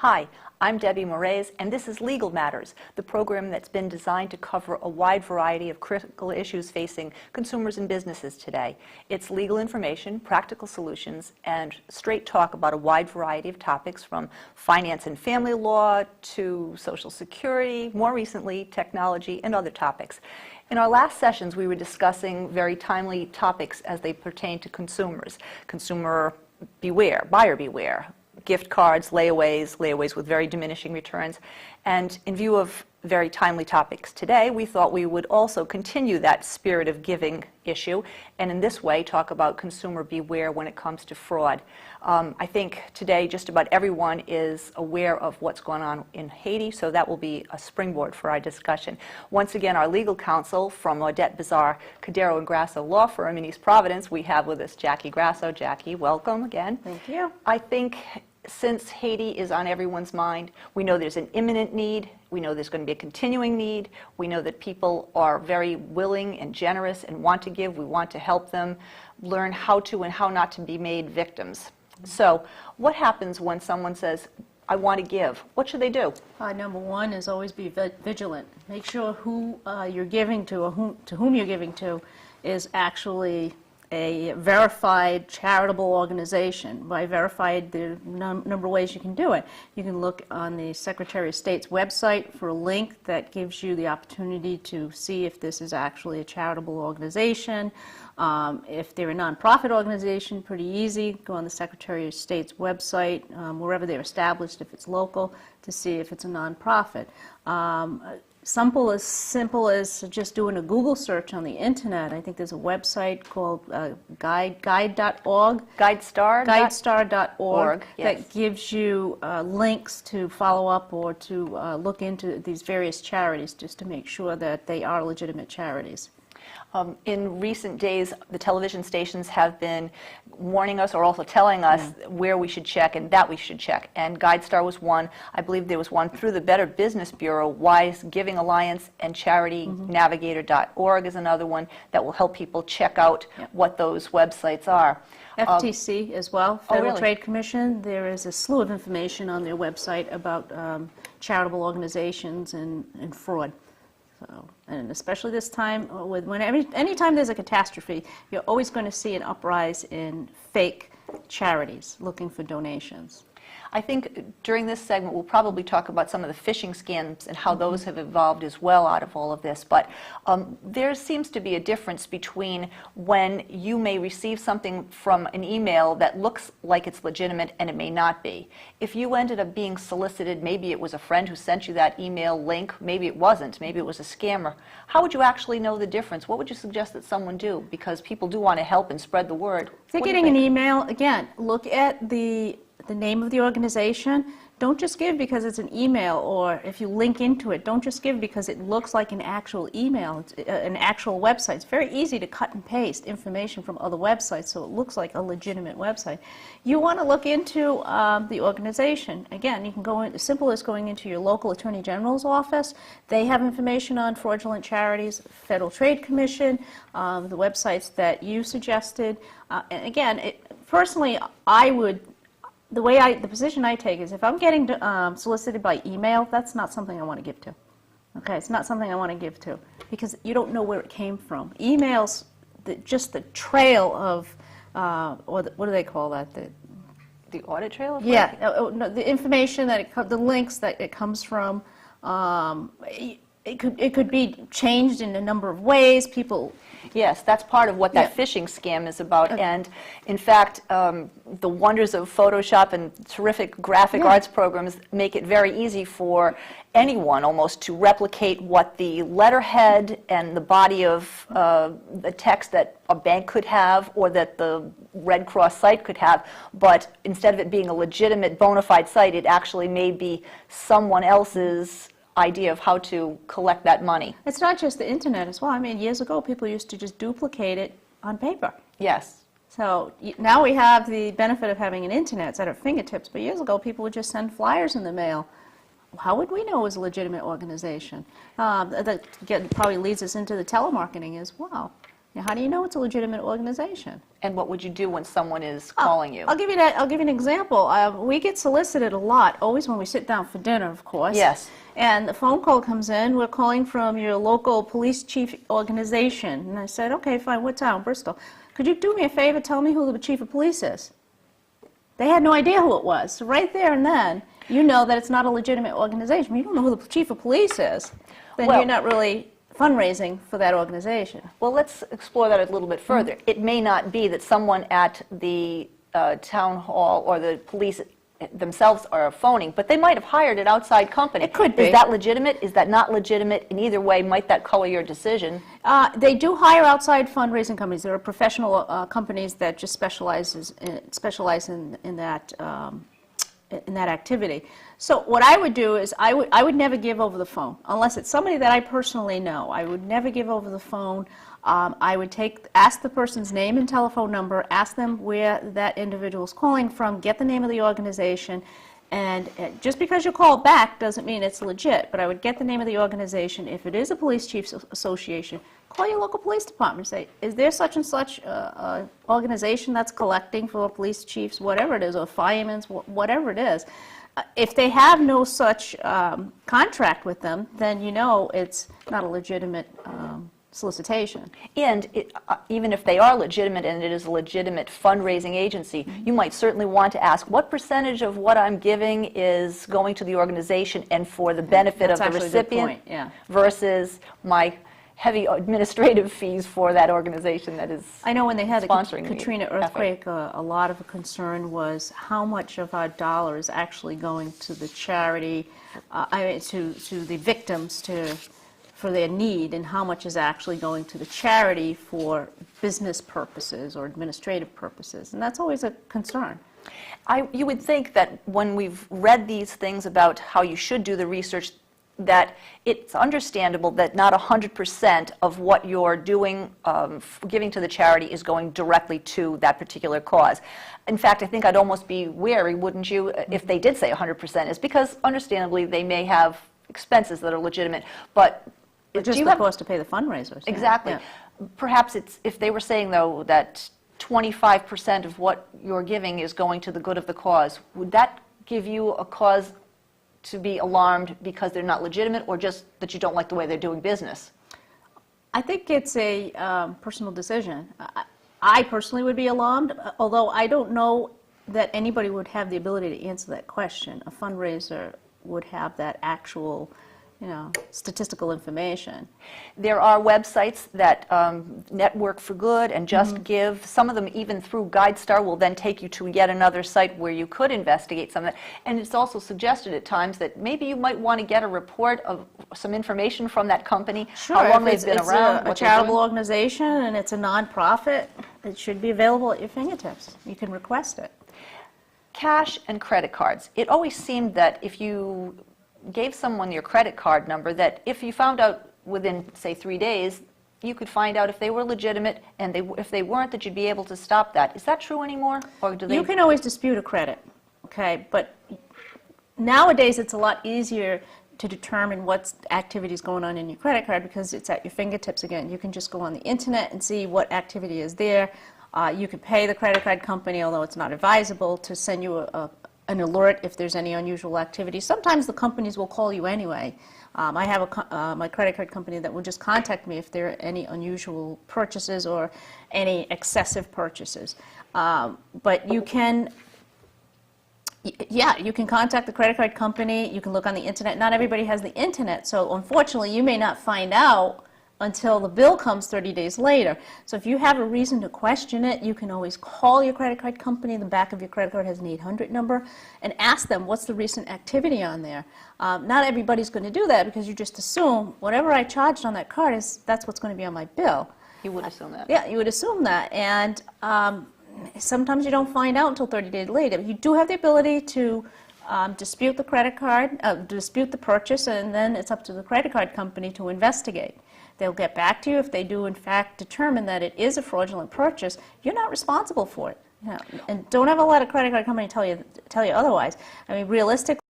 Hi, I'm Debbie Moraes, and this is Legal Matters, the program that's been designed to cover a wide variety of critical issues facing consumers and businesses today. It's legal information, practical solutions, and straight talk about a wide variety of topics from finance and family law to Social Security, more recently, technology, and other topics. In our last sessions, we were discussing very timely topics as they pertain to consumers. Consumer beware, buyer beware, gift cards, layaways with very diminishing returns. And in view of very timely topics today, we thought we would also continue that spirit of giving issue, and in this way talk about consumer beware when it comes to fraud. I think today just about everyone is aware of what's going on in Haiti, so that will be a springboard for our discussion. Once again, our legal counsel from Audette Bizarre, Cordero and Grasso Law Firm in East Providence, we have with us Jackie Grasso. Jackie, welcome again. Thank you. I think since Haiti is on everyone's mind, we know there's an imminent need, we know there's going to be a continuing need, we know that people are very willing and generous and want to give, we want to help them learn how to and how not to be made victims. So what happens when someone says, I want to give? What should they do? Number one is always be vigilant. Make sure who you're giving to or to whom you're giving to is actually a verified charitable organization. By verified, there are a number of ways you can do it. You can look on the Secretary of State's website for a link that gives you the opportunity to see if this is actually a charitable organization. If they're a nonprofit organization, pretty easy. Go on the Secretary of State's website, wherever they're established, if it's local, to see if it's a nonprofit. As simple as just doing a Google search on the internet. I think there's a website called guide.org. GuideStar.org. Yes. That gives you links to follow up or to look into these various charities just to make sure that they are legitimate charities. In recent days, the television stations have been warning us or also telling us where we should check and that we should check. And GuideStar was one. I believe there was one through the Better Business Bureau, Wise Giving Alliance, and CharityNavigator.org is another one that will help people check out what those websites are. FTC as well, Federal really? Trade Commission. There is a slew of information on their website about charitable organizations and fraud. So, and especially this time, anytime there's a catastrophe, you're always going to see an uprise in fake charities looking for donations. I think during this segment we'll probably talk about some of the phishing scams and how those have evolved as well out of all of this. But there seems to be a difference between when you may receive something from an email that looks like it's legitimate and it may not be. If you ended up being solicited, maybe it was a friend who sent you that email link, maybe it wasn't, maybe it was a scammer. How would you actually know the difference? What would you suggest that someone do? Because people do want to help and spread the word. If you're getting an email, again, look at the name of the organization. Don't just give because it's an email, or if you link into it, don't just give because it looks like an actual email, an actual website. It's very easy to cut and paste information from other websites so it looks like a legitimate website. You want to look into the organization. Again, you can go in, as simple as going into your local Attorney General's office. They have information on fraudulent charities, Federal Trade Commission, the websites that you suggested. And again, personally, the position I take is if I'm getting solicited by email, that's not something I want to give to. Okay, it's not something I want to give to because you don't know where it came from. Emails, just the trail of, what do they call that? The audit trail? Yeah, no, the information the links that it comes from. It could be changed in a number of ways. Yes, that's part of what that phishing scam is about. And in fact, the wonders of Photoshop and terrific graphic arts programs make it very easy for anyone almost to replicate what the letterhead and the body of the text that a bank could have or that the Red Cross site could have. But instead of it being a legitimate bona fide site, it actually may be someone else's idea of how to collect that money. It's not just the internet as well. I mean, years ago, people used to just duplicate it on paper. Yes. So now we have the benefit of having an internet at our fingertips, but years ago, people would just send flyers in the mail. How would we know it was a legitimate organization? That probably leads us into the telemarketing as well. Now, how do you know it's a legitimate organization? And what would you do when someone is calling you? I'll give you an example. We get solicited a lot, always when we sit down for dinner, of course. Yes. And the phone call comes in, we're calling from your local police chief organization. And I said, okay, fine, what town? Bristol. Could you do me a favor, tell me who the chief of police is? They had no idea who it was. So right there and then, you know that it's not a legitimate organization. You don't know who the chief of police is. Then Well, you're not really fundraising for that organization. Well, let's explore that a little bit further. It may not be that someone at the town hall or the police themselves are phoning, but they might have hired an outside company. It could be. Is that legitimate? Is that not legitimate? In either way, might that color your decision? They do hire outside fundraising companies. There are professional companies that just specialize in that activity. So what I would do is I would never give over the phone unless it's somebody that I personally know. I would never give over the phone. I would ask the person's name and telephone number, ask them where that individual is calling from, get the name of the organization, and just because you call back doesn't mean it's legit, but I would get the name of the organization. If it is a police chiefs association, call your local police department and say, is there such and such organization that's collecting for police chiefs, whatever it is, or firemen, whatever it is. If they have no such contract with them, then you know it's not a legitimate solicitation. And even if they are legitimate and it is a legitimate fundraising agency, you might certainly want to ask what percentage of what I'm giving is going to the organization and for the benefit of the recipient versus my heavy administrative fees for that organization that is sponsoring. I know when they had the Katrina Katrina earthquake, a lot of the concern was how much of our dollar is actually going to the charity, to the victims, for their need, and how much is actually going to the charity for business purposes or administrative purposes, and that's always a concern. You would think that when we've read these things about how you should do the research, that it's understandable that not 100% of what you're doing, giving to the charity, is going directly to that particular cause. In fact, I think I'd almost be wary, wouldn't you, if they did say 100%, is because understandably they may have expenses that are legitimate, but just the cost to pay the fundraisers. Exactly. Yeah. Perhaps if they were saying, though, that 25% of what you're giving is going to the good of the cause, would that give you a cause to be alarmed because they're not legitimate, or just that you don't like the way they're doing business? I think it's a personal decision. I personally would be alarmed, although I don't know that anybody would have the ability to answer that question. A fundraiser would have that actual statistical information. There are websites that Network for Good and Just Give. Some of them, even through GuideStar, will then take you to yet another site where you could investigate some of that. And it's also suggested at times that maybe you might want to get a report of some information from that company, sure, how long they've been around, a charitable organization and it's a non-profit, it should be available at your fingertips. You can request it. Cash and credit cards. It always seemed that if you gave someone your credit card number, that if you found out within, say, 3 days, you could find out if they were legitimate, and if they weren't, that you'd be able to stop that. Is that true anymore? Or do they... You can always dispute a credit, okay? But nowadays it's a lot easier to determine what activity is going on in your credit card because it's at your fingertips again. You can just go on the internet and see what activity is there. You can pay the credit card company, although it's not advisable, to send you an alert if there's any unusual activity. Sometimes the companies will call you anyway. I have my credit card company that will just contact me if there are any unusual purchases or any excessive purchases. But you can, you can contact the credit card company. You can look on the internet. Not everybody has the internet, so unfortunately you may not find out until the bill comes 30 days later. So if you have a reason to question it, you can always call your credit card company. The back of your credit card has an 800 number, and ask them what's the recent activity on there. Not everybody's going to do that because you just assume whatever I charged on that card that's what's going to be on my bill. You would assume that. Yeah, you would assume that. And sometimes you don't find out until 30 days later. You do have the ability to dispute the credit card, dispute the purchase, and then it's up to the credit card company to investigate. They'll get back to you if they do, in fact, determine that it is a fraudulent purchase. You're not responsible for it. And don't ever let a credit card company tell you otherwise. I mean, realistically,